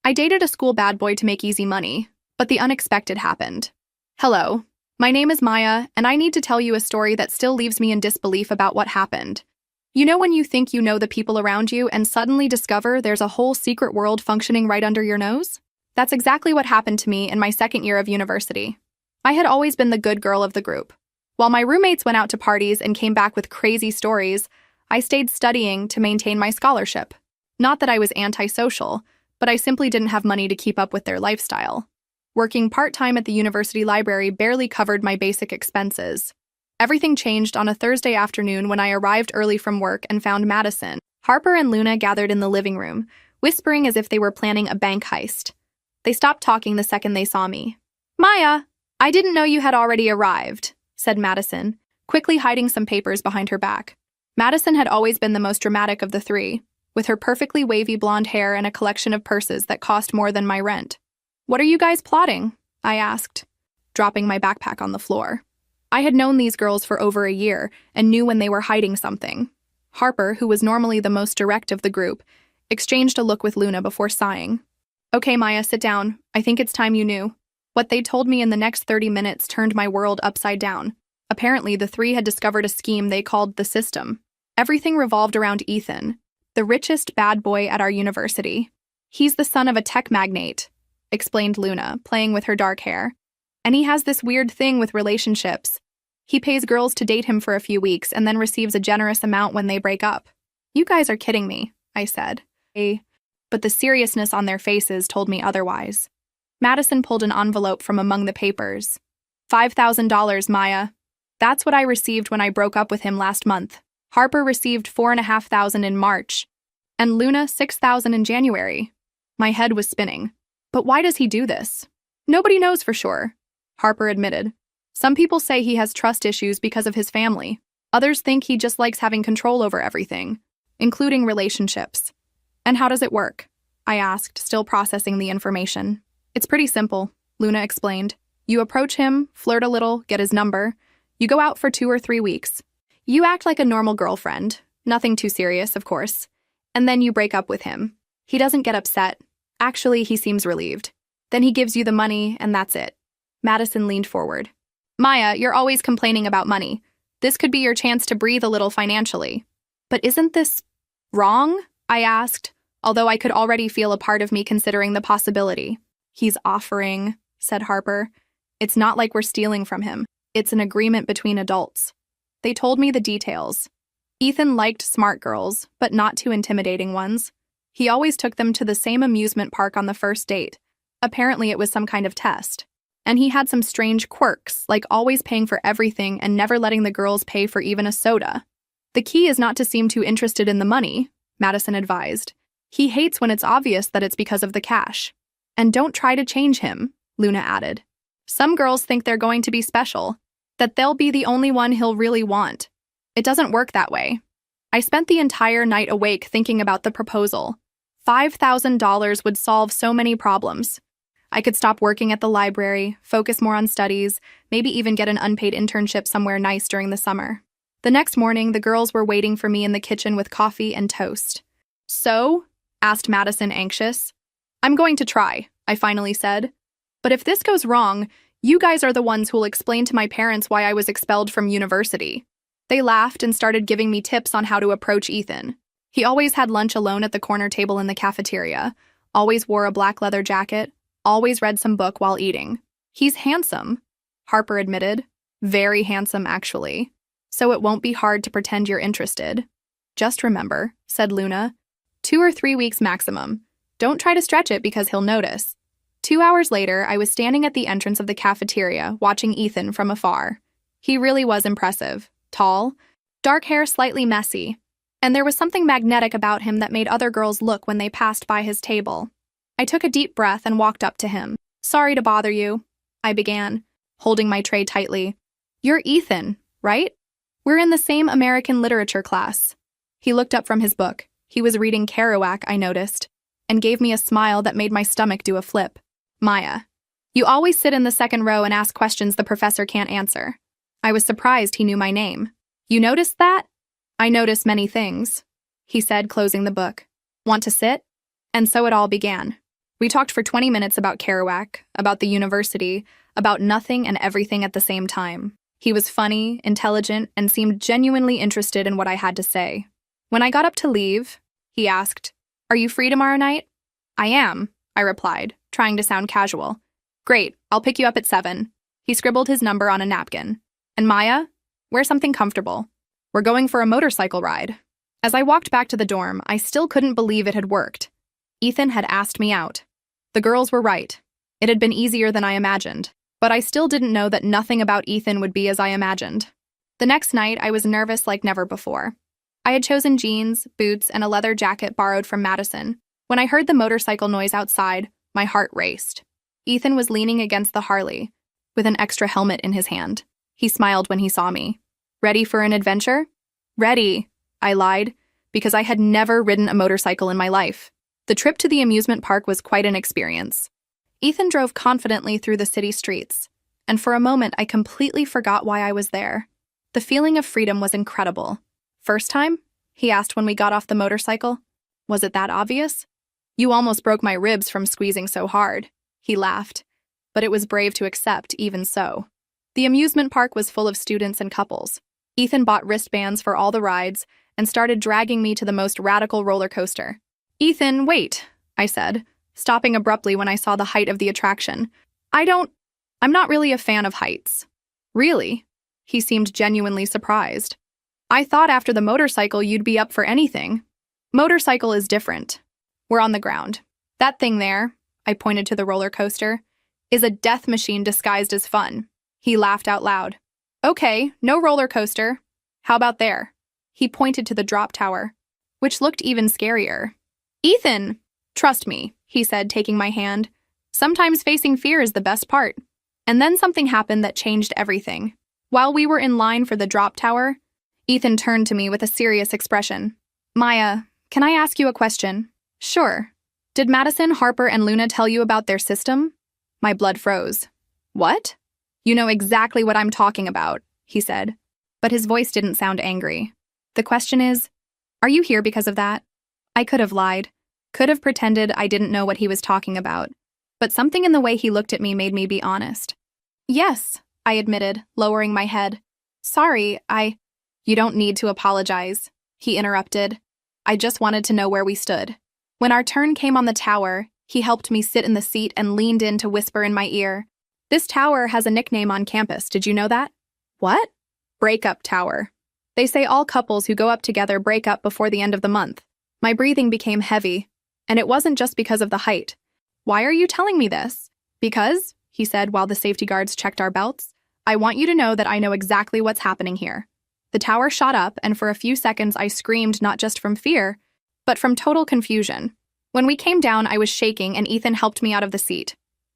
I dated a school bad boy to make easy money, but the unexpected happened. Hello, my name is Maya, and I need to tell you a story that still leaves me in disbelief about what happened. You know when you think you know the people around you and suddenly discover there's a whole secret world functioning right under your nose? That's exactly what happened to me in my second year of university. I had always been the good girl of the group. While my roommates went out to parties and came back with crazy stories, I stayed studying to maintain my scholarship. Not that I was antisocial, but I simply didn't have money to keep up with their lifestyle. Working part-time at the university library barely covered my basic expenses. Everything changed on a Thursday afternoon when I arrived early from work and found Madison, Harper, and Luna gathered in the living room, whispering as if they were planning a bank heist. They stopped talking the second they saw me. "Maya, I didn't know you had already arrived," said Madison, quickly hiding some papers behind her back. Madison had always been the most dramatic of the three, with her perfectly wavy blonde hair and a collection of purses that cost more than my rent. "What are you guys plotting?" I asked, dropping my backpack on the floor. I had known these girls for over a year and knew when they were hiding something. Harper, who was normally the most direct of the group, exchanged a look with Luna before sighing. "Okay, Maya, sit down. I think it's time you knew." What they told me in the next 30 minutes turned my world upside down. Apparently, the three had discovered a scheme they called the System. Everything revolved around Ethan, the richest bad boy at our university. "He's the son of a tech magnate," explained Luna, playing with her dark hair. "And he has this weird thing with relationships. He pays girls to date him for a few weeks and then receives a generous amount when they break up." "You guys are kidding me," I said. But the seriousness on their faces told me otherwise. Madison pulled an envelope from among the papers. $5,000, Maya. That's what I received when I broke up with him last month. Harper received $4,500 in March, and Luna $6,000 in January. My head was spinning. But why does he do this? "Nobody knows for sure," Harper admitted. "Some people say he has trust issues because of his family. Others think he just likes having control over everything, including relationships." "And how does it work?" I asked, still processing the information. "It's pretty simple," Luna explained. "You approach him, flirt a little, get his number. You go out for 2 or 3 weeks. You act like a normal girlfriend, nothing too serious, of course. And then you break up with him. He doesn't get upset. Actually, he seems relieved. Then he gives you the money, and that's it." Madison leaned forward. "Maya, you're always complaining about money. This could be your chance to breathe a little financially." "But isn't this wrong?" I asked, although I could already feel a part of me considering the possibility. "He's offering," said Harper. "It's not like we're stealing from him. It's an agreement between adults." They told me the details. Ethan liked smart girls, but not too intimidating ones. He always took them to the same amusement park on the first date. Apparently it was some kind of test. And he had some strange quirks, like always paying for everything and never letting the girls pay for even a soda. "The key is not to seem too interested in the money," Madison advised. "He hates when it's obvious that it's because of the cash. And don't try to change him," Luna added. "Some girls think they're going to be special, that they'll be the only one he'll really want. It doesn't work that way." I spent the entire night awake thinking about the proposal. $5,000 would solve so many problems. I could stop working at the library, focus more on studies, maybe even get an unpaid internship somewhere nice during the summer. The next morning, the girls were waiting for me in the kitchen with coffee and toast. "So?" asked Madison, anxious. "I'm going to try," I finally said. "But if this goes wrong, you guys are the ones who'll explain to my parents why I was expelled from university." They laughed and started giving me tips on how to approach Ethan. He always had lunch alone at the corner table in the cafeteria, always wore a black leather jacket, always read some book while eating. "He's handsome," Harper admitted. "Very handsome, actually. So it won't be hard to pretend you're interested." "Just remember," said Luna, 2 or 3 weeks maximum. Don't try to stretch it because he'll notice." 2 hours later, I was standing at the entrance of the cafeteria, watching Ethan from afar. He really was impressive. Tall, dark hair slightly messy, and there was something magnetic about him that made other girls look when they passed by his table. I took a deep breath and walked up to him. "Sorry to bother you," I began, holding my tray tightly. "You're Ethan, right? We're in the same American literature class." He looked up from his book. He was reading Kerouac, I noticed, and gave me a smile that made my stomach do a flip. "Maya, you always sit in the second row and ask questions the professor can't answer." I was surprised he knew my name. "You noticed that?" "I notice many things," he said, closing the book. "Want to sit?" And so it all began. We talked for 20 minutes about Kerouac, about the university, about nothing and everything at the same time. He was funny, intelligent, and seemed genuinely interested in what I had to say. When I got up to leave, he asked, "Are you free tomorrow night?" "I am," I replied, trying to sound casual. "Great, I'll pick you up at 7. He scribbled his number on a napkin. "And Maya, wear something comfortable. We're going for a motorcycle ride." As I walked back to the dorm, I still couldn't believe it had worked. Ethan had asked me out. The girls were right. It had been easier than I imagined, but I still didn't know that nothing about Ethan would be as I imagined. The next night, I was nervous like never before. I had chosen jeans, boots, and a leather jacket borrowed from Madison. When I heard the motorcycle noise outside, my heart raced. Ethan was leaning against the Harley, with an extra helmet in his hand. He smiled when he saw me. "Ready for an adventure?" "Ready," I lied, because I had never ridden a motorcycle in my life. The trip to the amusement park was quite an experience. Ethan drove confidently through the city streets, and for a moment I completely forgot why I was there. The feeling of freedom was incredible. "First time?" he asked when we got off the motorcycle. "Was it that obvious?" "You almost broke my ribs from squeezing so hard," he laughed, but it was brave to accept even so. The amusement park was full of students and couples. Ethan bought wristbands for all the rides and started dragging me to the most radical roller coaster. "Ethan, wait," I said, stopping abruptly when I saw the height of the attraction. I'm not really a fan of heights." "Really?" He seemed genuinely surprised. "I thought after the motorcycle you'd be up for anything." "Motorcycle is different. We're on the ground. That thing there," I pointed to the roller coaster, "is a death machine disguised as fun." He laughed out loud. "Okay, no roller coaster. How about there?" He pointed to the drop tower, which looked even scarier. "Ethan, trust me," he said, taking my hand. "Sometimes facing fear is the best part." And then something happened that changed everything. While we were in line for the drop tower, Ethan turned to me with a serious expression. "Maya, can I ask you a question?" "Sure." "Did Madison, Harper, and Luna tell you about their system?" My blood froze. "What?" "You know exactly what I'm talking about," he said, but his voice didn't sound angry. "The question is, are you here because of that?" I could have lied, could have pretended I didn't know what he was talking about, but something in the way he looked at me made me be honest. "Yes," I admitted, lowering my head. "Sorry, You don't need to apologize," he interrupted. "I just wanted to know where we stood." When our turn came on the tower, he helped me sit in the seat and leaned in to whisper in my ear. "This tower has a nickname on campus, did you know that?" "What?" "Breakup Tower. They say all couples who go up together break up before the end of the month." My breathing became heavy, and it wasn't just because of the height. "Why are you telling me this?" "Because," he said while the safety guards checked our belts, "I want you to know that I know exactly what's happening here." The tower shot up, and for a few seconds I screamed not just from fear, but from total confusion. When we came down, I was shaking, and Ethan helped me out of the seat.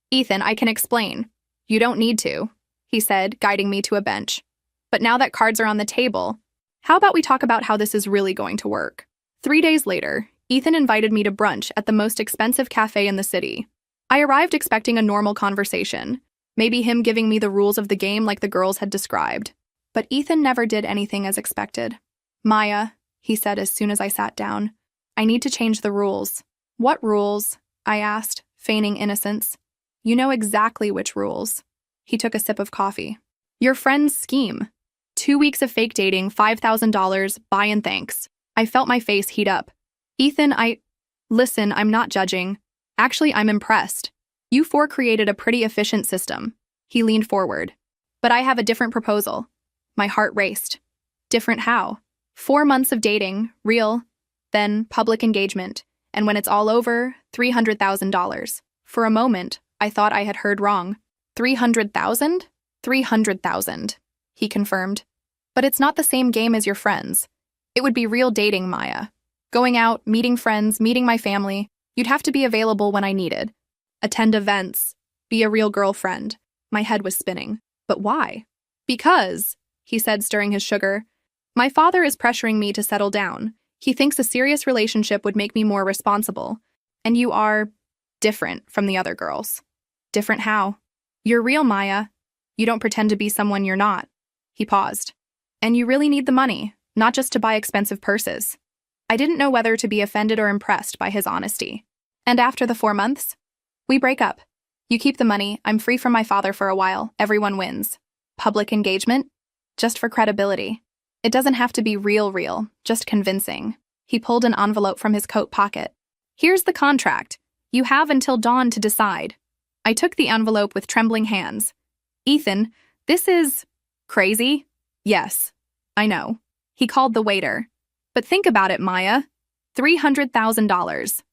"Ethan, I can explain." "You don't need to," he said, guiding me to a bench. "But now that cards are on the table, how about we talk about how this is really going to work?" 3 days later, Ethan invited me to brunch at the most expensive cafe in the city. I arrived expecting a normal conversation, maybe him giving me the rules of the game like the girls had described. But Ethan never did anything as expected. "Maya," he said as soon as I sat down, "I need to change the rules." "What rules?" I asked, feigning innocence. "You know exactly which rules." He took a sip of coffee. "Your friend's scheme. 2 weeks of fake dating, $5,000, bye and thanks." I felt my face heat up. "Ethan, Listen, I'm not judging. Actually, I'm impressed. You 4 created a pretty efficient system." He leaned forward. "But I have a different proposal." My heart raced. "Different how?" 4 months of dating, real, then public engagement, and when it's all over, $300,000. For a moment, I thought I had heard wrong. 300,000? 300,000, he confirmed. "But it's not the same game as your friends. It would be real dating, Maya. Going out, meeting friends, meeting my family. You'd have to be available when I needed. Attend events. Be a real girlfriend." My head was spinning. "But why?" "Because," he said, stirring his sugar, "my father is pressuring me to settle down. He thinks a serious relationship would make me more responsible. And you are different from the other girls." "Different how?" "You're real, Maya. You don't pretend to be someone you're not." He paused. "And you really need the money, not just to buy expensive purses." I didn't know whether to be offended or impressed by his honesty. "And after the 4 months?" We break up. You keep the money, I'm free from my father for a while, everyone wins. Public engagement? Just for credibility. It doesn't have to be real, just convincing. He pulled an envelope from his coat pocket. Here's the contract. You have until dawn to decide. I took the envelope with trembling hands. Ethan, this is crazy? Yes, I know. He called the waiter. But think about it, Maya. $300,000.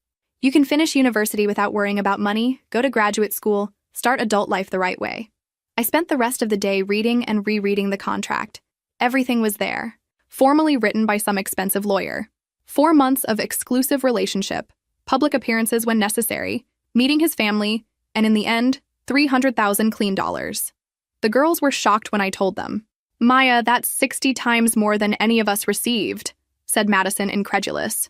You can finish university without worrying about money, go to graduate school, start adult life the right way. I spent the rest of the day reading and rereading the contract. Everything was there, formally written by some expensive lawyer. 4 months of exclusive relationship, public appearances when necessary, meeting his family, and in the end, $300,000 clean dollars. The girls were shocked when I told them. Maya, that's 60 times more than any of us received, said Madison, incredulous.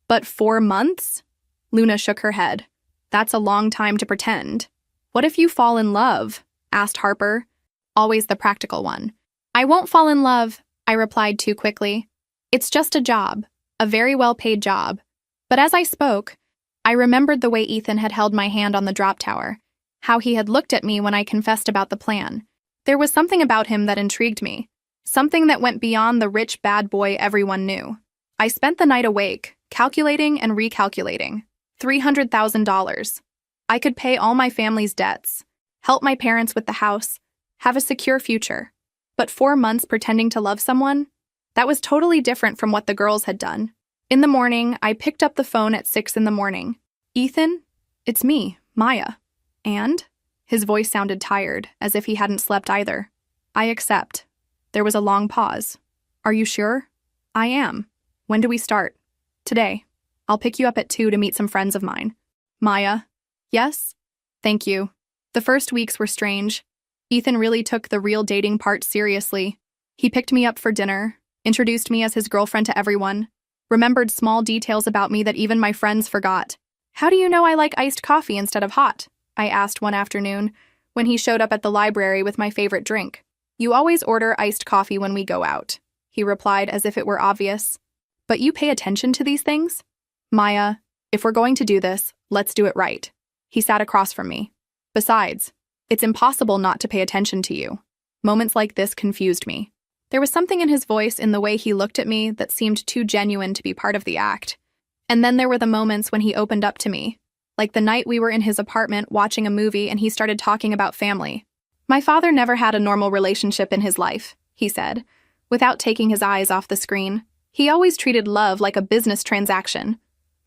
But 4 months? Luna shook her head. That's a long time to pretend. What if you fall in love? Asked Harper, always the practical one. I won't fall in love, I replied too quickly. It's just a job, a very well-paid job. But as I spoke, I remembered the way Ethan had held my hand on the drop tower, how he had looked at me when I confessed about the plan. There was something about him that intrigued me, something that went beyond the rich bad boy everyone knew. I spent the night awake, calculating and recalculating. $300,000. I could pay all my family's debts, help my parents with the house, have a secure future. But 4 months pretending to love someone? That was totally different from what the girls had done. In the morning, I picked up the phone at 6 a.m. Ethan? It's me, Maya. And? His voice sounded tired, as if he hadn't slept either. I accept. There was a long pause. Are you sure? I am. When do we start? Today. I'll pick you up at 2 to meet some friends of mine. Maya? Yes? Thank you. The first weeks were strange. Ethan really took the real dating part seriously. He picked me up for dinner, introduced me as his girlfriend to everyone, remembered small details about me that even my friends forgot. How do you know I like iced coffee instead of hot? I asked one afternoon, when he showed up at the library with my favorite drink. You always order iced coffee when we go out, he replied as if it were obvious. But you pay attention to these things? Maya, if we're going to do this, let's do it right. He sat across from me. Besides, it's impossible not to pay attention to you. Moments like this confused me. There was something in his voice, in the way he looked at me, that seemed too genuine to be part of the act. And then there were the moments when he opened up to me, like the night we were in his apartment watching a movie and he started talking about family. My father never had a normal relationship in his life, he said, without taking his eyes off the screen. He always treated love like a business transaction.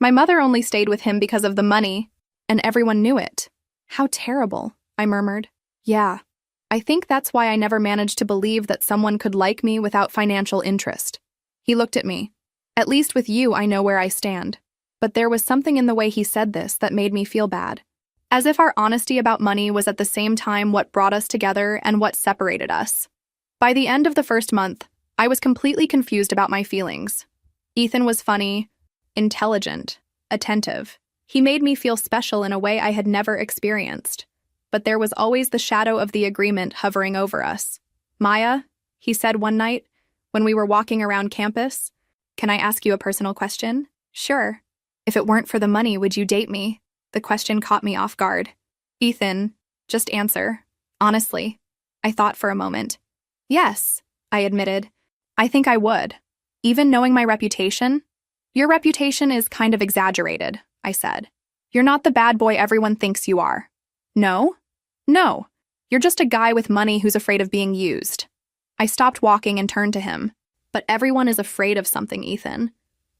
My mother only stayed with him because of the money, and everyone knew it. How terrible, I murmured. Yeah, I think that's why I never managed to believe that someone could like me without financial interest. He looked at me. At least with you, I know where I stand. But there was something in the way he said this that made me feel bad. As if our honesty about money was at the same time what brought us together and what separated us. By the end of the first month, I was completely confused about my feelings. Ethan was funny, intelligent, attentive. He made me feel special in a way I had never experienced. But there was always the shadow of the agreement hovering over us. Maya, he said one night, when we were walking around campus, can I ask you a personal question? Sure. If it weren't for the money, would you date me? The question caught me off guard. Ethan, just answer. Honestly. I thought for a moment. Yes, I admitted. I think I would. Even knowing my reputation? Your reputation is kind of exaggerated, I said. You're not the bad boy everyone thinks you are. No? No. You're just a guy with money who's afraid of being used. I stopped walking and turned to him. But everyone is afraid of something, Ethan.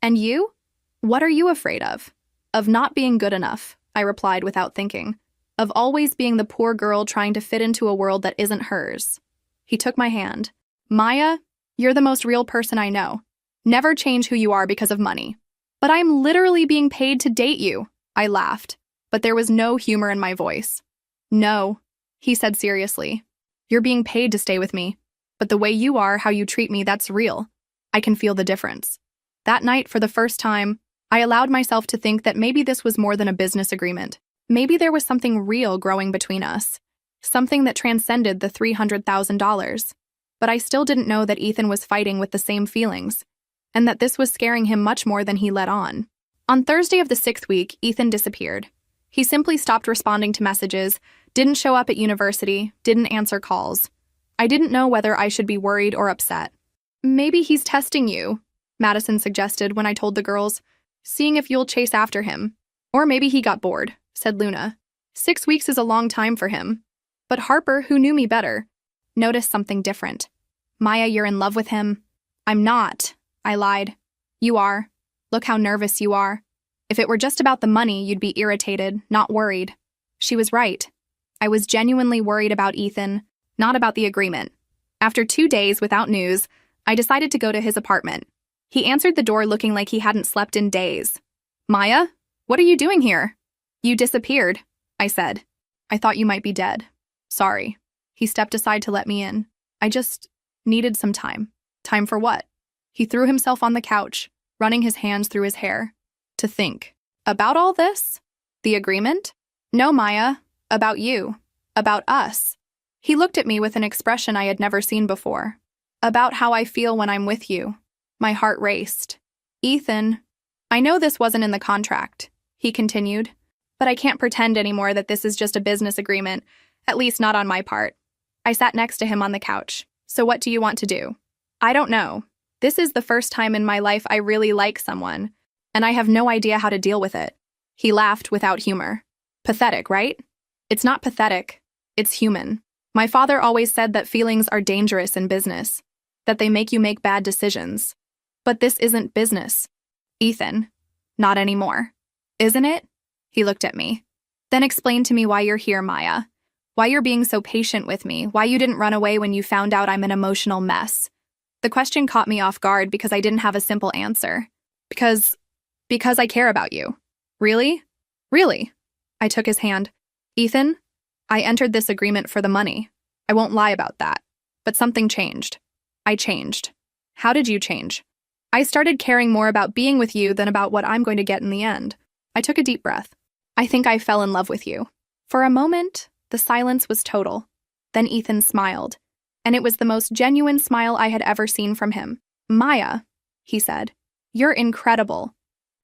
And you? What are you afraid of? Of not being good enough, I replied without thinking. Of always being the poor girl trying to fit into a world that isn't hers. He took my hand. Maya, you're the most real person I know. Never change who you are because of money. But I'm literally being paid to date you, I laughed, but there was no humor in my voice. No, he said seriously. You're being paid to stay with me. But the way you are, how you treat me, that's real. I can feel the difference. That night, for the first time, I allowed myself to think that maybe this was more than a business agreement. Maybe there was something real growing between us. Something that transcended the $300,000. But I still didn't know that Ethan was fighting with the same feelings, and that this was scaring him much more than he let on. On Thursday of the 6th week, Ethan disappeared. He simply stopped responding to messages, didn't show up at university, didn't answer calls. I didn't know whether I should be worried or upset. Maybe he's testing you, Madison suggested when I told the girls, seeing if you'll chase after him. Or maybe he got bored, said Luna. 6 weeks is a long time for him. But Harper, who knew me better, noticed something different. Maya, you're in love with him. I'm not, I lied. You are. Look how nervous you are. If it were just about the money, you'd be irritated, not worried. She was right. I was genuinely worried about Ethan, not about the agreement. After 2 days without news, I decided to go to his apartment. He answered the door looking like he hadn't slept in days. Maya, what are you doing here? You disappeared, I said. I thought you might be dead. Sorry. He stepped aside to let me in. I just needed some time. Time for what? He threw himself on the couch, running his hands through his hair. To think. About all this? The agreement? No, Maya. About you. About us. He looked at me with an expression I had never seen before. About how I feel when I'm with you. My heart raced. Ethan, I know this wasn't in the contract, he continued, but I can't pretend anymore that this is just a business agreement, at least not on my part. I sat next to him on the couch. So what do you want to do? I don't know. This is the first time in my life I really like someone, and I have no idea how to deal with it. He laughed without humor. Pathetic, right? It's not pathetic. It's human. My father always said that feelings are dangerous in business, that they make you make bad decisions. But this isn't business. Ethan, not anymore. Isn't it? He looked at me. Then explain to me why you're here, Maya. Why you're being so patient with me, why you didn't run away when you found out I'm an emotional mess. The question caught me off guard because I didn't have a simple answer. Because I care about you. Really? Really? I took his hand. Ethan, I entered this agreement for the money. I won't lie about that. But something changed. I changed. How did you change? I started caring more about being with you than about what I'm going to get in the end. I took a deep breath. I think I fell in love with you. For a moment, the silence was total. Then Ethan smiled, and it was the most genuine smile I had ever seen from him. Maya, he said, you're incredible.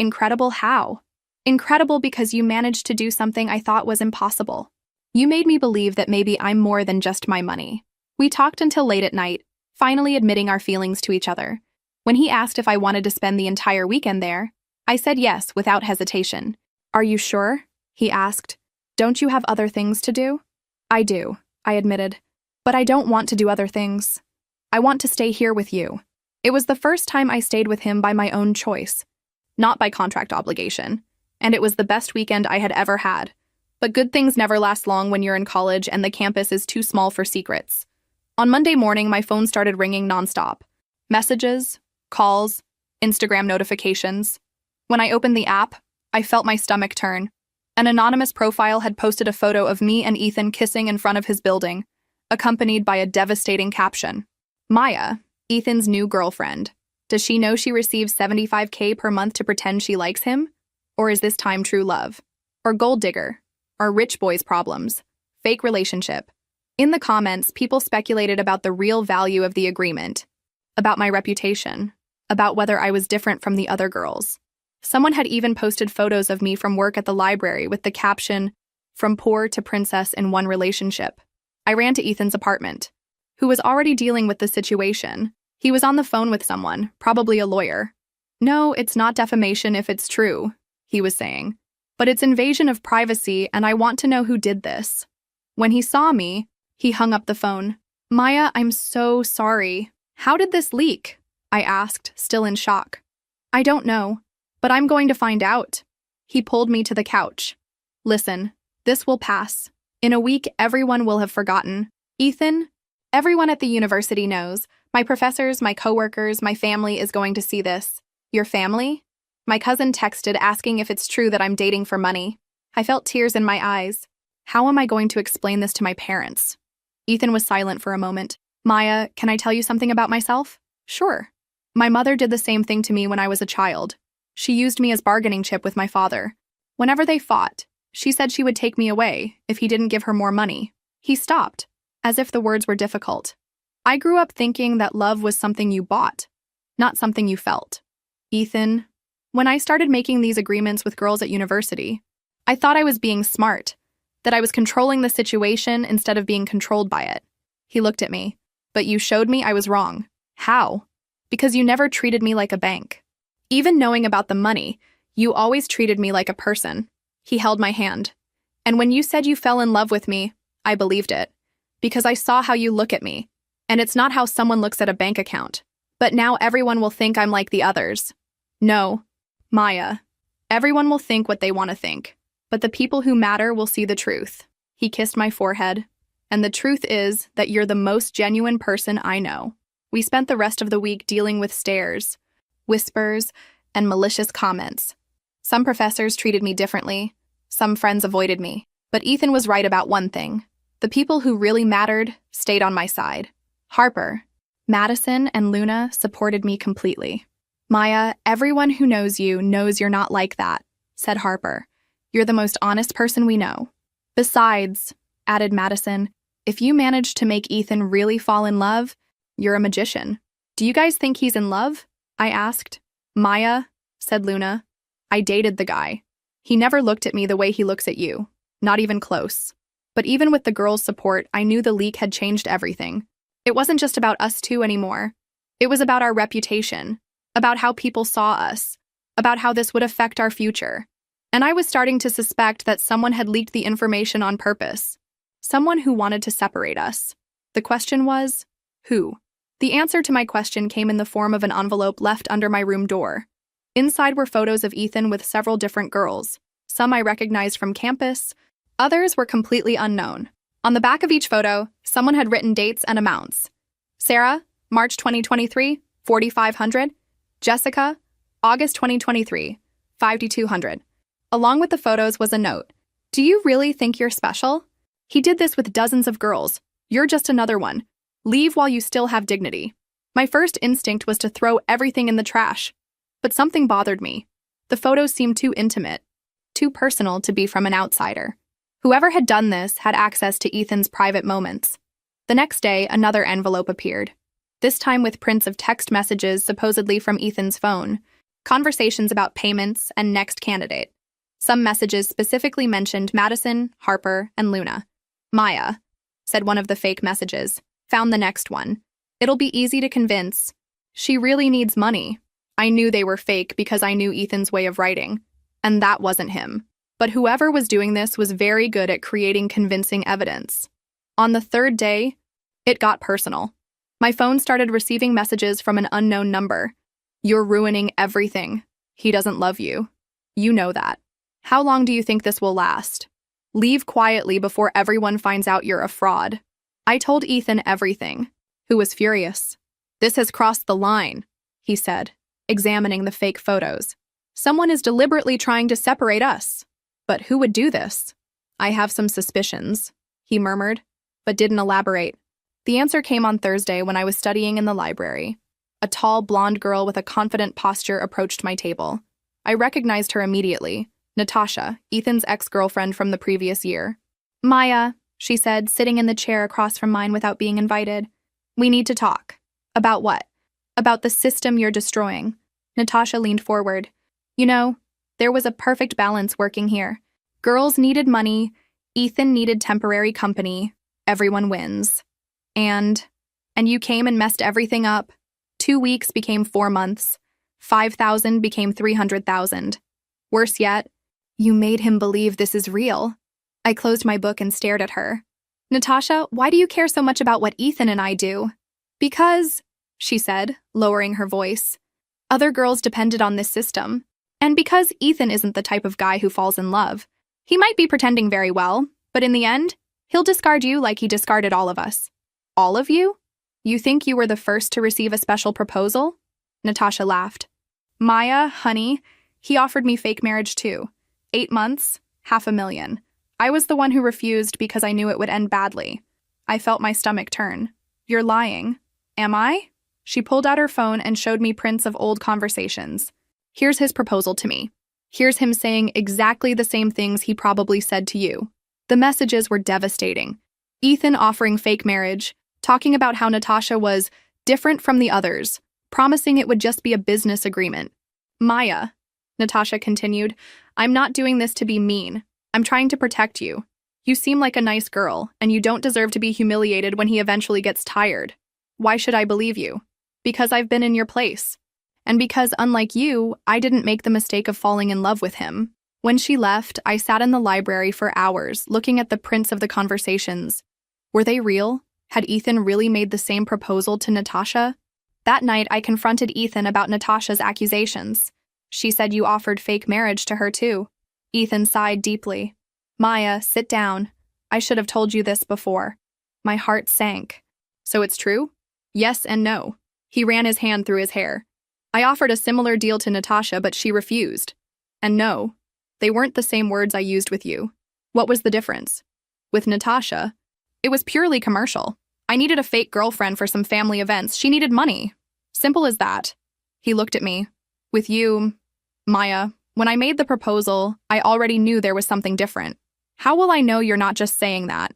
Incredible how? Incredible because you managed to do something I thought was impossible. You made me believe that maybe I'm more than just my money. We talked until late at night, finally admitting our feelings to each other. When he asked if I wanted to spend the entire weekend there, I said yes without hesitation. Are you sure? He asked. Don't you have other things to do? I do, I admitted. But I don't want to do other things. I want to stay here with you. It was the first time I stayed with him by my own choice, not by contract obligation. And it was the best weekend I had ever had. But good things never last long when you're in college and the campus is too small for secrets. On Monday morning, my phone started ringing nonstop. Messages, calls, Instagram notifications. When I opened the app, I felt my stomach turn. An anonymous profile had posted a photo of me and Ethan kissing in front of his building, accompanied by a devastating caption. Maya, Ethan's new girlfriend. Does she know she receives $75K per month to pretend she likes him? Or is this time true love? Or gold digger? Or rich boy's problems? Fake relationship? In the comments, people speculated about the real value of the agreement, about my reputation, about whether I was different from the other girls. Someone had even posted photos of me from work at the library with the caption, "From poor to princess in one relationship." I ran to Ethan's apartment, who was already dealing with the situation. He was on the phone with someone, probably a lawyer. No, it's not defamation if it's true, he was saying. But it's invasion of privacy, and I want to know who did this. When he saw me, he hung up the phone. Maya, I'm so sorry. How did this leak? I asked, still in shock. I don't know, but I'm going to find out. He pulled me to the couch. Listen, this will pass. In a week, everyone will have forgotten. Ethan, everyone at the university knows. My professors, my coworkers, my family is going to see this. Your family? My cousin texted asking if it's true that I'm dating for money. I felt tears in my eyes. How am I going to explain this to my parents? Ethan was silent for a moment. Maya, can I tell you something about myself? Sure. My mother did the same thing to me when I was a child. She used me as bargaining chip with my father. Whenever they fought, she said she would take me away if he didn't give her more money. He stopped, as if the words were difficult. I grew up thinking that love was something you bought, not something you felt. Ethan, when I started making these agreements with girls at university, I thought I was being smart, that I was controlling the situation instead of being controlled by it. He looked at me. But you showed me I was wrong. How? Because you never treated me like a bank. Even knowing about the money, you always treated me like a person. He held my hand. And when you said you fell in love with me, I believed it. Because I saw how you look at me. And it's not how someone looks at a bank account. But now everyone will think I'm like the others. No, Maya. Everyone will think what they want to think. But the people who matter will see the truth. He kissed my forehead. And the truth is that you're the most genuine person I know. We spent the rest of the week dealing with stares, whispers, and malicious comments. Some professors treated me differently. Some friends avoided me. But Ethan was right about one thing. The people who really mattered stayed on my side. Harper, Madison, and Luna supported me completely. Maya, everyone who knows you knows you're not like that, said Harper. You're the most honest person we know. Besides, added Madison, if you manage to make Ethan really fall in love, you're a magician. Do you guys think he's in love? I asked. Maya, said Luna. I dated the guy. He never looked at me the way he looks at you. Not even close. But even with the girls' support, I knew the leak had changed everything. It wasn't just about us two anymore. It was about our reputation, about how people saw us, about how this would affect our future. And I was starting to suspect that someone had leaked the information on purpose. Someone who wanted to separate us. The question was, who? The answer to my question came in the form of an envelope left under my room door. Inside were photos of Ethan with several different girls. Some I recognized from campus, others were completely unknown. On the back of each photo, someone had written dates and amounts. Sarah, March 2023, 4,500. Jessica, August 2023, 5,200. Along with the photos was a note. Do you really think you're special? He did this with dozens of girls. You're just another one. Leave while you still have dignity. My first instinct was to throw everything in the trash. But something bothered me. The photos seemed too intimate, too personal to be from an outsider. Whoever had done this had access to Ethan's private moments. The next day, another envelope appeared. This time with prints of text messages supposedly from Ethan's phone, conversations about payments and next candidate. Some messages specifically mentioned Madison, Harper, and Luna. Maya, said one of the fake messages, found the next one. It'll be easy to convince. She really needs money. I knew they were fake because I knew Ethan's way of writing, and that wasn't him. But whoever was doing this was very good at creating convincing evidence. On the third day, it got personal. My phone started receiving messages from an unknown number. You're ruining everything. He doesn't love you. You know that. How long do you think this will last? Leave quietly before everyone finds out you're a fraud. I told Ethan everything, who was furious. This has crossed the line, he said, examining the fake photos. Someone is deliberately trying to separate us. But who would do this? I have some suspicions, he murmured, but didn't elaborate. The answer came on Thursday when I was studying in the library. A tall, blonde girl with a confident posture approached my table. I recognized her immediately. Natasha, Ethan's ex-girlfriend from the previous year. Maya, she said, sitting in the chair across from mine without being invited. We need to talk. About what? About the system you're destroying. Natasha leaned forward. You know, there was a perfect balance working here. Girls needed money, Ethan needed temporary company, everyone wins. And you came and messed everything up. 2 weeks became 4 months. 5,000 became 300,000. Worse yet, you made him believe this is real. I closed my book and stared at her. Natasha, why do you care so much about what Ethan and I do? Because, she said, lowering her voice, other girls depended on this system. And because Ethan isn't the type of guy who falls in love. He might be pretending very well, but in the end, he'll discard you like he discarded all of us. All of you? You think you were the first to receive a special proposal? Natasha laughed. Maya, honey, he offered me fake marriage too. 8 months, $500,000. I was the one who refused because I knew it would end badly. I felt my stomach turn. You're lying. Am I? She pulled out her phone and showed me prints of old conversations. Here's his proposal to me. Here's him saying exactly the same things he probably said to you. The messages were devastating. Ethan offering fake marriage, talking about how Natasha was different from the others, promising it would just be a business agreement. Maya, Natasha continued, I'm not doing this to be mean. I'm trying to protect you. You seem like a nice girl, and you don't deserve to be humiliated when he eventually gets tired. Why should I believe you? Because I've been in your place. And because, unlike you, I didn't make the mistake of falling in love with him. When she left, I sat in the library for hours, looking at the prints of the conversations. Were they real? Had Ethan really made the same proposal to Natasha? That night, I confronted Ethan about Natasha's accusations. She said you offered fake marriage to her too. Ethan sighed deeply. Maya, sit down. I should have told you this before. My heart sank. So it's true? Yes and no. He ran his hand through his hair. I offered a similar deal to Natasha, but she refused. And no, they weren't the same words I used with you. What was the difference? With Natasha, it was purely commercial. I needed a fake girlfriend for some family events. She needed money. Simple as that. He looked at me. With you, Maya, when I made the proposal, I already knew there was something different. How will I know you're not just saying that?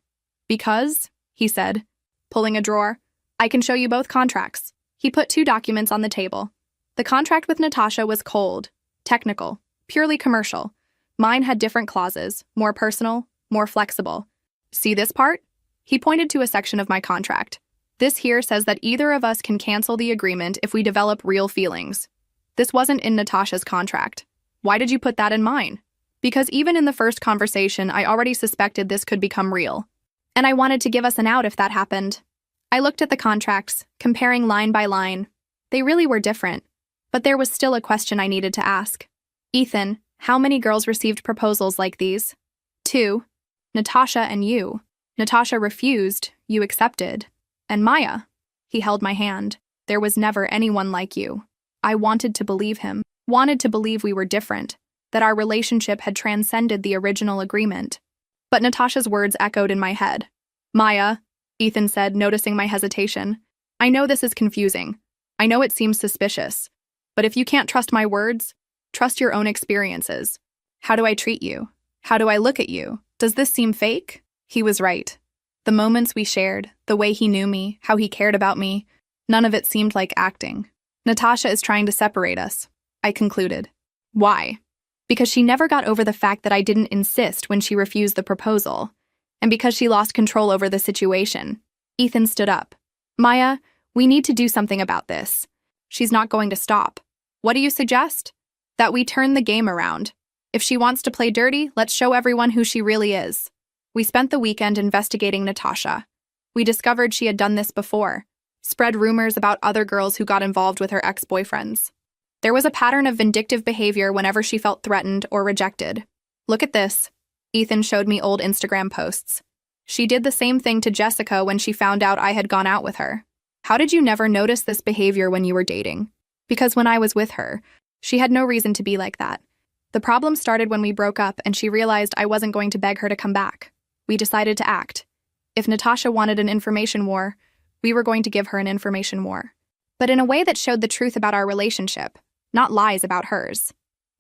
Because, he said, pulling a drawer, I can show you both contracts. He put 2 documents on the table. The contract with Natasha was cold, technical, purely commercial. Mine had different clauses, more personal, more flexible. See this part? He pointed to a section of my contract. This here says that either of us can cancel the agreement if we develop real feelings. This wasn't in Natasha's contract. Why did you put that in mine? Because even in the first conversation, I already suspected this could become real. And I wanted to give us an out if that happened. I looked at the contracts, comparing line by line. They really were different. But there was still a question I needed to ask. Ethan, how many girls received proposals like these? 2. Natasha and you. Natasha refused, you accepted. And Maya. He held my hand. There was never anyone like you. I wanted to believe him, wanted to believe we were different, that our relationship had transcended the original agreement. But Natasha's words echoed in my head. Maya, Ethan said, noticing my hesitation. I know this is confusing. I know it seems suspicious. But if you can't trust my words, trust your own experiences. How do I treat you? How do I look at you? Does this seem fake? He was right. The moments we shared, the way he knew me, how he cared about me, none of it seemed like acting. Natasha is trying to separate us, I concluded. Why? Because she never got over the fact that I didn't insist when she refused the proposal, and because she lost control over the situation. Ethan stood up. Maya, we need to do something about this. She's not going to stop. What do you suggest? That we turn the game around. If she wants to play dirty, let's show everyone who she really is. We spent the weekend investigating Natasha. We discovered she had done this before, spread rumors about other girls who got involved with her ex-boyfriends. There was a pattern of vindictive behavior whenever she felt threatened or rejected. Look at this. Ethan showed me old Instagram posts. She did the same thing to Jessica when she found out I had gone out with her. How did you never notice this behavior when you were dating? Because when I was with her, she had no reason to be like that. The problem started when we broke up and she realized I wasn't going to beg her to come back. We decided to act. If Natasha wanted an information war, we were going to give her an information war. But in a way that showed the truth about our relationship, not lies about hers.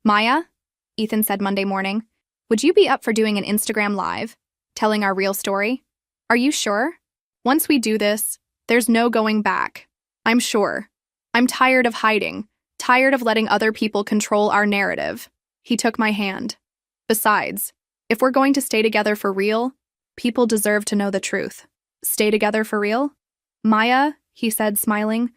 Maya, Ethan said Monday morning, would you be up for doing an Instagram live, telling our real story? Are you sure? Once we do this, there's no going back. I'm sure. I'm tired of hiding, tired of letting other people control our narrative. He took my hand. Besides, if we're going to stay together for real, people deserve to know the truth. Stay together for real? Maya, he said, smiling,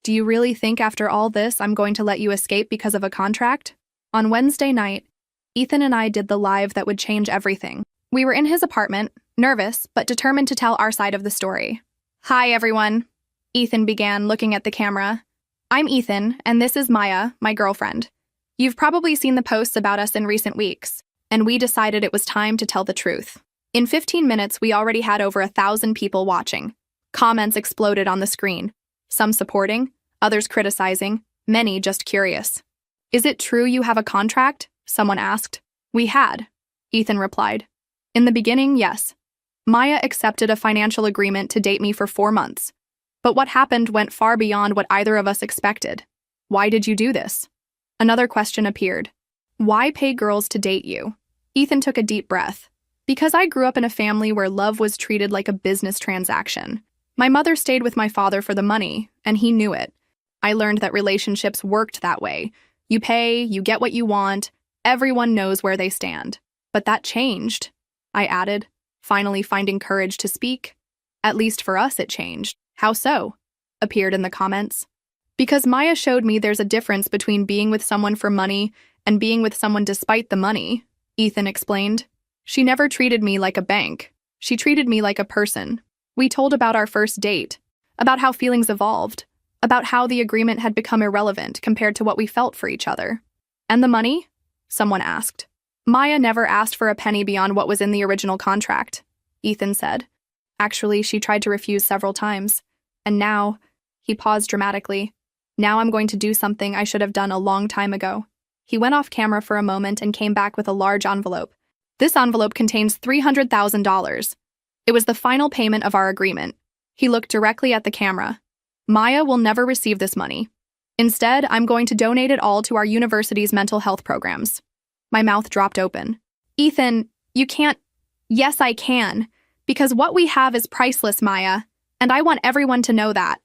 do you really think after all this I'm going to let you escape because of a contract? On Wednesday night, Ethan and I did the live that would change everything. We were in his apartment, nervous, but determined to tell our side of the story. Hi, everyone. Ethan began, looking at the camera. I'm Ethan, and this is Maya, my girlfriend. You've probably seen the posts about us in recent weeks, and we decided it was time to tell the truth. In 15 minutes, we already had over 1,000 people watching. Comments exploded on the screen. Some supporting, others criticizing, many just curious. Is it true you have a contract? Someone asked. We had, Ethan replied. In the beginning, yes. Maya accepted a financial agreement to date me for 4 months. But what happened went far beyond what either of us expected. Why did you do this? Another question appeared. Why pay girls to date you? Ethan took a deep breath. Because I grew up in a family where love was treated like a business transaction. My mother stayed with my father for the money, and he knew it. I learned that relationships worked that way. You pay, you get what you want, everyone knows where they stand. But that changed, I added, finally finding courage to speak. At least for us, it changed. How so? Appeared in the comments. Because Maya showed me there's a difference between being with someone for money and being with someone despite the money, Ethan explained. She never treated me like a bank. She treated me like a person. We told about our first date, about how feelings evolved, about how the agreement had become irrelevant compared to what we felt for each other. And the money? Someone asked. Maya never asked for a penny beyond what was in the original contract, Ethan said. Actually, she tried to refuse several times. And now, he paused dramatically. Now I'm going to do something I should have done a long time ago. He went off camera for a moment and came back with a large envelope. This envelope contains $300,000. It was the final payment of our agreement. He looked directly at the camera. Maya will never receive this money. Instead, I'm going to donate it all to our university's mental health programs. My mouth dropped open. Ethan, you can't. Yes, I can. Because what we have is priceless, Maya. And I want everyone to know that.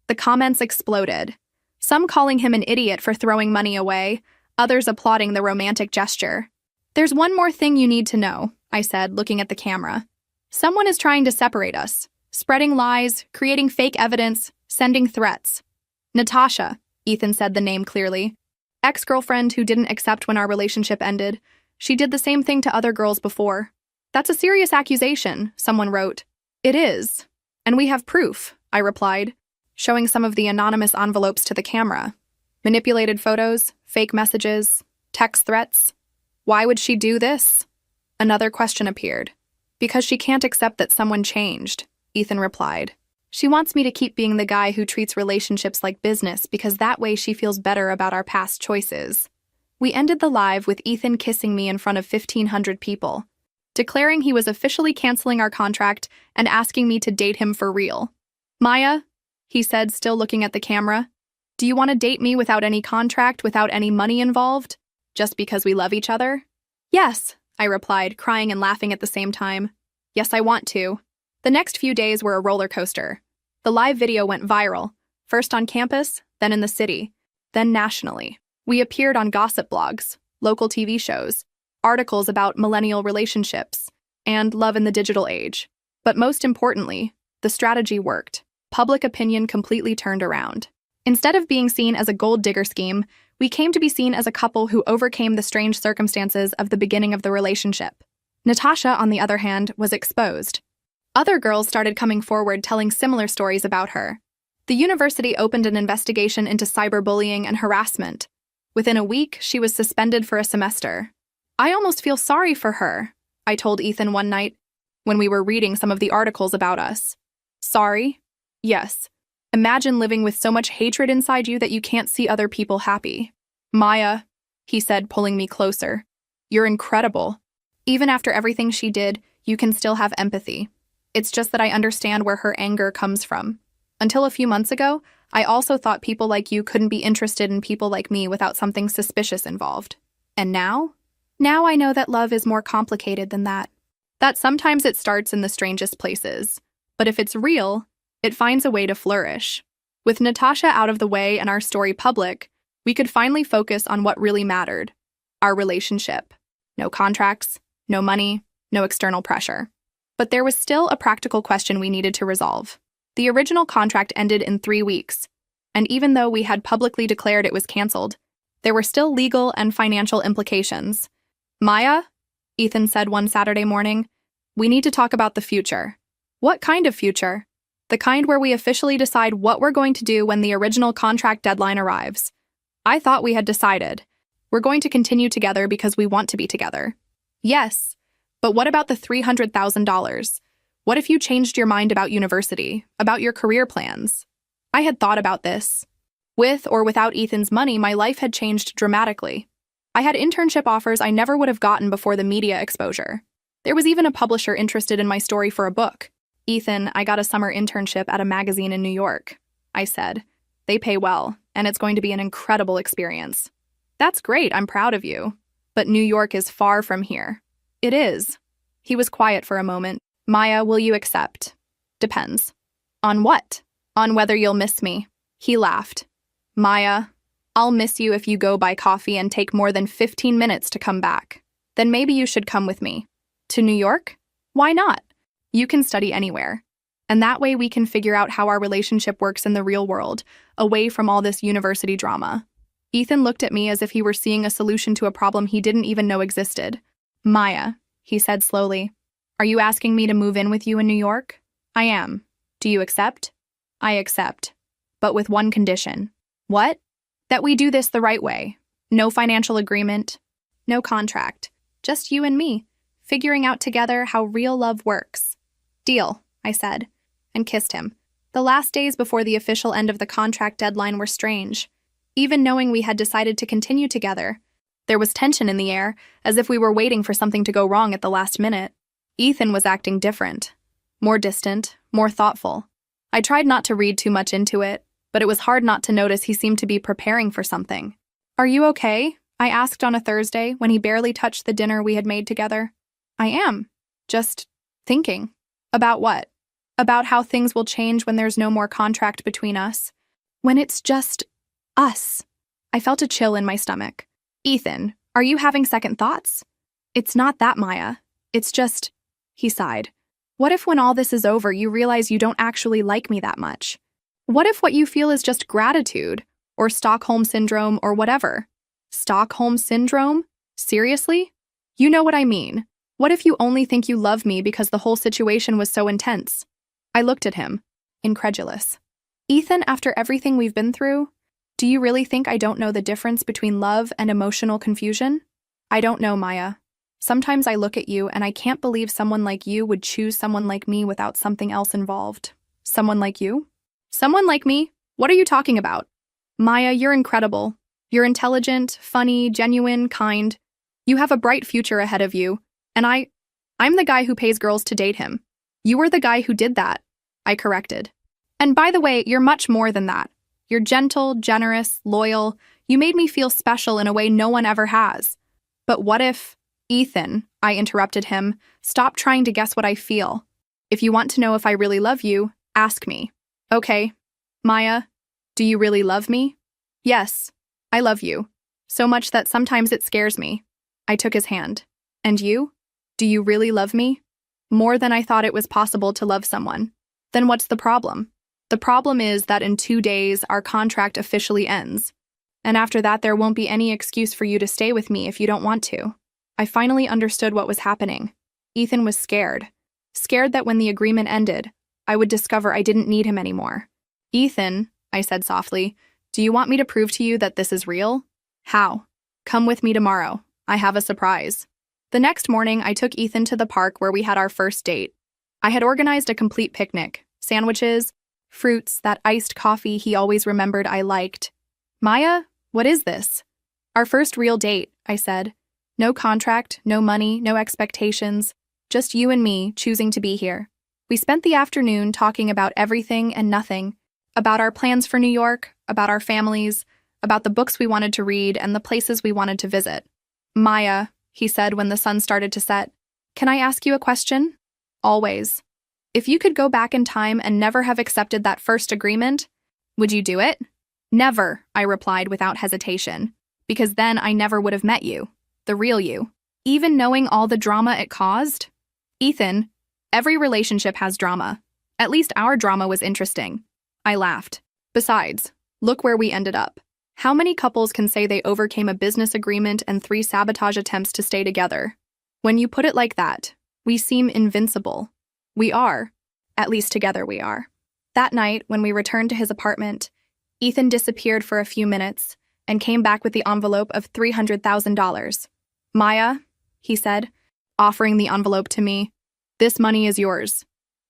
The comments exploded. Some calling him an idiot for throwing money away, others applauding the romantic gesture. There's one more thing you need to know, I said, looking at the camera. Someone is trying to separate us, spreading lies, creating fake evidence, sending threats. Natasha, Ethan said the name clearly. Ex-girlfriend who didn't accept when our relationship ended. She did the same thing to other girls before. That's a serious accusation, someone wrote. It is. And we have proof, I replied, showing some of the anonymous envelopes to the camera. Manipulated photos, fake messages, text threats. Why would she do this? Another question appeared. Because she can't accept that someone changed, Ethan replied. She wants me to keep being the guy who treats relationships like business because that way she feels better about our past choices. We ended the live with Ethan kissing me in front of 1,500 people, declaring he was officially canceling our contract and asking me to date him for real. Maya, he said, still looking at the camera, do you want to date me without any contract, without any money involved? Just because we love each other? Yes, I replied, crying and laughing at the same time. Yes, I want to. The next few days were a roller coaster. The live video went viral, first on campus, then in the city, then nationally. We appeared on gossip blogs, local TV shows, articles about millennial relationships, and love in the digital age. But most importantly, the strategy worked. Public opinion completely turned around. Instead of being seen as a gold digger scheme, we came to be seen as a couple who overcame the strange circumstances of the beginning of the relationship. Natasha, on the other hand, was exposed. Other girls started coming forward telling similar stories about her. The university opened an investigation into cyberbullying and harassment. Within a week, she was suspended for a semester. I almost feel sorry for her, I told Ethan one night when we were reading some of the articles about us. Sorry? Yes. Imagine living with so much hatred inside you that you can't see other people happy. Maya, he said, pulling me closer. You're incredible. Even after everything she did, you can still have empathy. It's just that I understand where her anger comes from. Until a few months ago, I also thought people like you couldn't be interested in people like me without something suspicious involved. And now? Now I know that love is more complicated than that. That sometimes it starts in the strangest places. But if it's real, it finds a way to flourish. With Natasha out of the way and our story public, we could finally focus on what really mattered. Our relationship. No contracts, no money, no external pressure. But there was still a practical question we needed to resolve. The original contract ended in 3 weeks, and even though we had publicly declared it was canceled, there were still legal and financial implications. Maya, Ethan said one Saturday morning, we need to talk about the future. What kind of future? The kind where we officially decide what we're going to do when the original contract deadline arrives. I thought we had decided. We're going to continue together because we want to be together. Yes, but what about the $300,000? What if you changed your mind about university, about your career plans? I had thought about this. With or without Ethan's money, my life had changed dramatically. I had internship offers I never would have gotten before the media exposure. There was even a publisher interested in my story for a book. Ethan, I got a summer internship at a magazine in New York. I said, they pay well, and it's going to be an incredible experience. That's great, I'm proud of you. But New York is far from here. It is. He was quiet for a moment. Maya, will you accept? Depends. On what? On whether you'll miss me. He laughed. Maya, I'll miss you if you go buy coffee and take more than 15 minutes to come back. Then maybe you should come with me. To New York? Why not? You can study anywhere. And that way we can figure out how our relationship works in the real world, away from all this university drama. Ethan looked at me as if he were seeing a solution to a problem he didn't even know existed. Maya, he said slowly, are you asking me to move in with you in New York? I am. Do you accept? I accept. But with one condition. What? That we do this the right way. No financial agreement. No contract. Just you and me, figuring out together how real love works. Deal, I said, and kissed him. The last days before the official end of the contract deadline were strange. Even knowing we had decided to continue together, there was tension in the air, as if we were waiting for something to go wrong at the last minute. Ethan was acting different. More distant, more thoughtful. I tried not to read too much into it, but it was hard not to notice he seemed to be preparing for something. Are you okay? I asked on a Thursday when he barely touched the dinner we had made together. I am. Just thinking. About what? About how things will change when there's no more contract between us. When it's just us. I felt a chill in my stomach. Ethan, are you having second thoughts? It's not that, Maya. It's just, he sighed. What if when all this is over you realize you don't actually like me that much? What if what you feel is just gratitude, or Stockholm Syndrome, or whatever? Stockholm Syndrome? Seriously? You know what I mean. What if you only think you love me because the whole situation was so intense? I looked at him, incredulous. Ethan, after everything we've been through, do you really think I don't know the difference between love and emotional confusion? I don't know, Maya. Sometimes I look at you and I can't believe someone like you would choose someone like me without something else involved. Someone like you? Someone like me? What are you talking about? Maya, you're incredible. You're intelligent, funny, genuine, kind. You have a bright future ahead of you, and I'm the guy who pays girls to date him. You were the guy who did that, I corrected. And by the way, you're much more than that. You're gentle, generous, loyal. You made me feel special in a way no one ever has. But what if, Ethan, I interrupted him, stop trying to guess what I feel. If you want to know if I really love you, ask me. Okay. Maya, do you really love me? Yes, I love you. So much that sometimes it scares me. I took his hand. And you? Do you really love me? More than I thought it was possible to love someone. Then what's the problem? The problem is that in 2 days, our contract officially ends. And after that, there won't be any excuse for you to stay with me if you don't want to. I finally understood what was happening. Ethan was scared. Scared that when the agreement ended, I would discover I didn't need him anymore. Ethan, I said softly, do you want me to prove to you that this is real? How? Come with me tomorrow. I have a surprise. The next morning, I took Ethan to the park where we had our first date. I had organized a complete picnic, sandwiches, fruits, that iced coffee he always remembered I liked. Maya, what is this? Our first real date, I said. No contract, no money, no expectations, just you and me choosing to be here. We spent the afternoon talking about everything and nothing, about our plans for New York, about our families, about the books we wanted to read and the places we wanted to visit. Maya, he said when the sun started to set, can I ask you a question? Always. If you could go back in time and never have accepted that first agreement, would you do it? Never, I replied without hesitation, because then I never would have met you, the real you, even knowing all the drama it caused. Ethan, every relationship has drama. At least our drama was interesting. I laughed. Besides, look where we ended up. How many couples can say they overcame a business agreement and 3 sabotage attempts to stay together? When you put it like that, we seem invincible. We are. At least together we are. That night, when we returned to his apartment, Ethan disappeared for a few minutes and came back with the envelope of $300,000. Maya, he said, offering the envelope to me, this money is yours.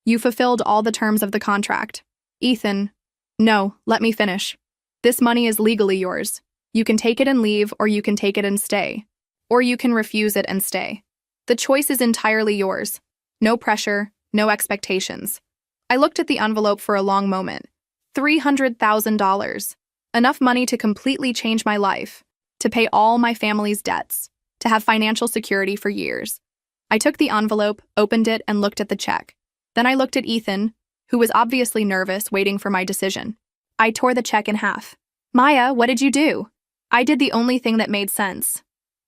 You fulfilled all the terms of the contract. Ethan, no, let me finish. This money is legally yours. You can take it and leave, or you can take it and stay. Or you can refuse it and stay. The choice is entirely yours. No pressure, no expectations. I looked at the envelope for a long moment. $300,000. Enough money to completely change my life, to pay all my family's debts, to have financial security for years. I took the envelope, opened it, and looked at the check. Then I looked at Ethan, who was obviously nervous, waiting for my decision. I tore the check in half. Maya, what did you do? I did the only thing that made sense.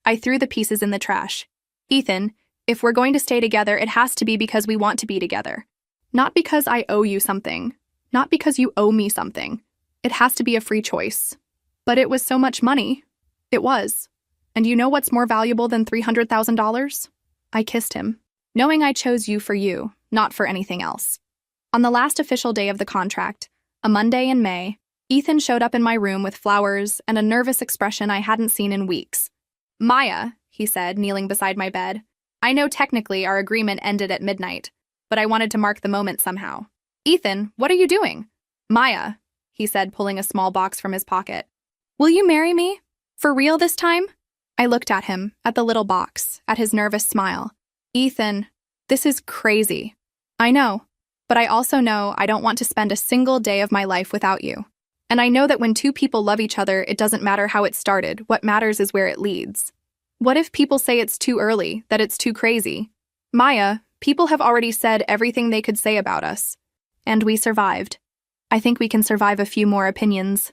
I threw the pieces in the trash. Ethan, if we're going to stay together, it has to be because we want to be together. Not because I owe you something. Not because you owe me something. It has to be a free choice. But it was so much money. It was. And you know what's more valuable than $300,000? I kissed him, knowing I chose you for you, not for anything else. On the last official day of the contract, a Monday in May, Ethan showed up in my room with flowers and a nervous expression I hadn't seen in weeks. Maya, he said, kneeling beside my bed, I know technically our agreement ended at midnight, but I wanted to mark the moment somehow. Ethan, what are you doing? Maya, he said, pulling a small box from his pocket. Will you marry me? For real this time? I looked at him, at the little box, at his nervous smile. Ethan, this is crazy. I know, but I also know I don't want to spend a single day of my life without you. And I know that when two people love each other, it doesn't matter how it started. What matters is where it leads. What if people say it's too early, that it's too crazy? Maya, people have already said everything they could say about us. And we survived. I think we can survive a few more opinions.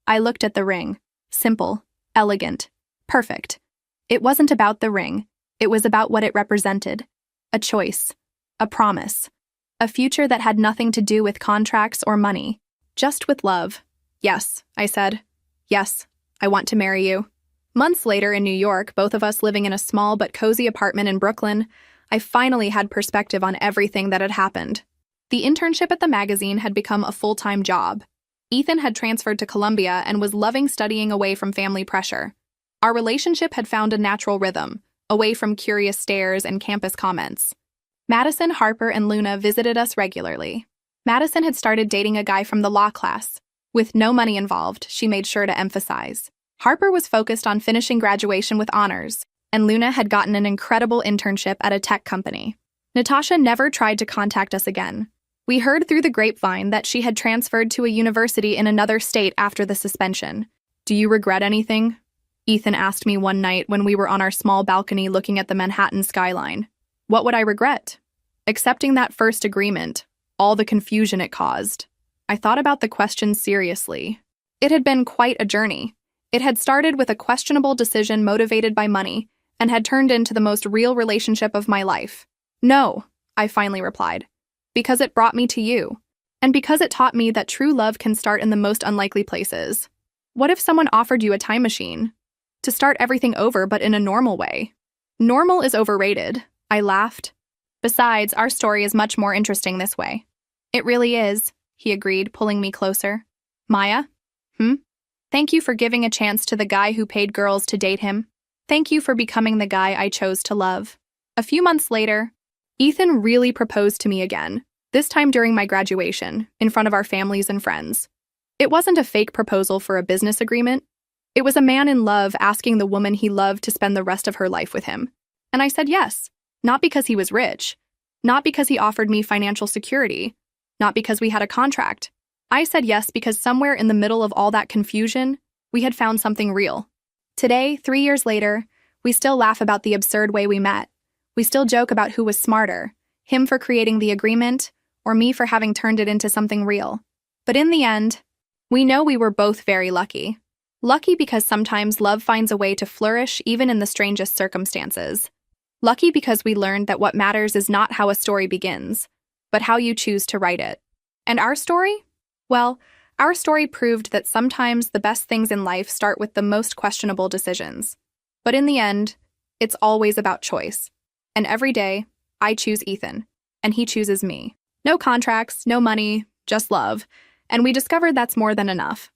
I looked at the ring. Simple, elegant, perfect. It wasn't about the ring. It was about what it represented. A choice. A promise. A future that had nothing to do with contracts or money. Just with love. Yes, I said. Yes, I want to marry you. Months later in New York, both of us living in a small but cozy apartment in Brooklyn, I finally had perspective on everything that had happened. The internship at the magazine had become a full-time job. Ethan had transferred to Columbia and was loving studying away from family pressure. Our relationship had found a natural rhythm, away from curious stares and campus comments. Madison, Harper, and Luna visited us regularly. Madison had started dating a guy from the law class. With no money involved, she made sure to emphasize. Harper was focused on finishing graduation with honors, and Luna had gotten an incredible internship at a tech company. Natasha never tried to contact us again. We heard through the grapevine that she had transferred to a university in another state after the suspension. Do you regret anything? Ethan asked me one night when we were on our small balcony looking at the Manhattan skyline. What would I regret? Accepting that first agreement, all the confusion it caused. I thought about the question seriously. It had been quite a journey. It had started with a questionable decision motivated by money and had turned into the most real relationship of my life. No, I finally replied. Because it brought me to you. And because it taught me that true love can start in the most unlikely places. What if someone offered you a time machine? To start everything over, but in a normal way. Normal is overrated. I laughed. Besides, our story is much more interesting this way. It really is, he agreed, pulling me closer. Maya? Thank you for giving a chance to the guy who paid girls to date him. Thank you for becoming the guy I chose to love. A few months later, Ethan really proposed to me again, this time during my graduation, in front of our families and friends. It wasn't a fake proposal for a business agreement. It was a man in love asking the woman he loved to spend the rest of her life with him. And I said yes, not because he was rich, not because he offered me financial security, not because we had a contract. I said yes because somewhere in the middle of all that confusion, we had found something real. Today, 3 years later, we still laugh about the absurd way we met. We still joke about who was smarter, him for creating the agreement, or me for having turned it into something real. But in the end, we know we were both very lucky. Lucky because sometimes love finds a way to flourish even in the strangest circumstances. Lucky because we learned that what matters is not how a story begins, but how you choose to write it. And our story? Well, our story proved that sometimes the best things in life start with the most questionable decisions. But in the end, it's always about choice. And every day, I choose Ethan, and he chooses me. No contracts, no money, just love. And we discovered that's more than enough.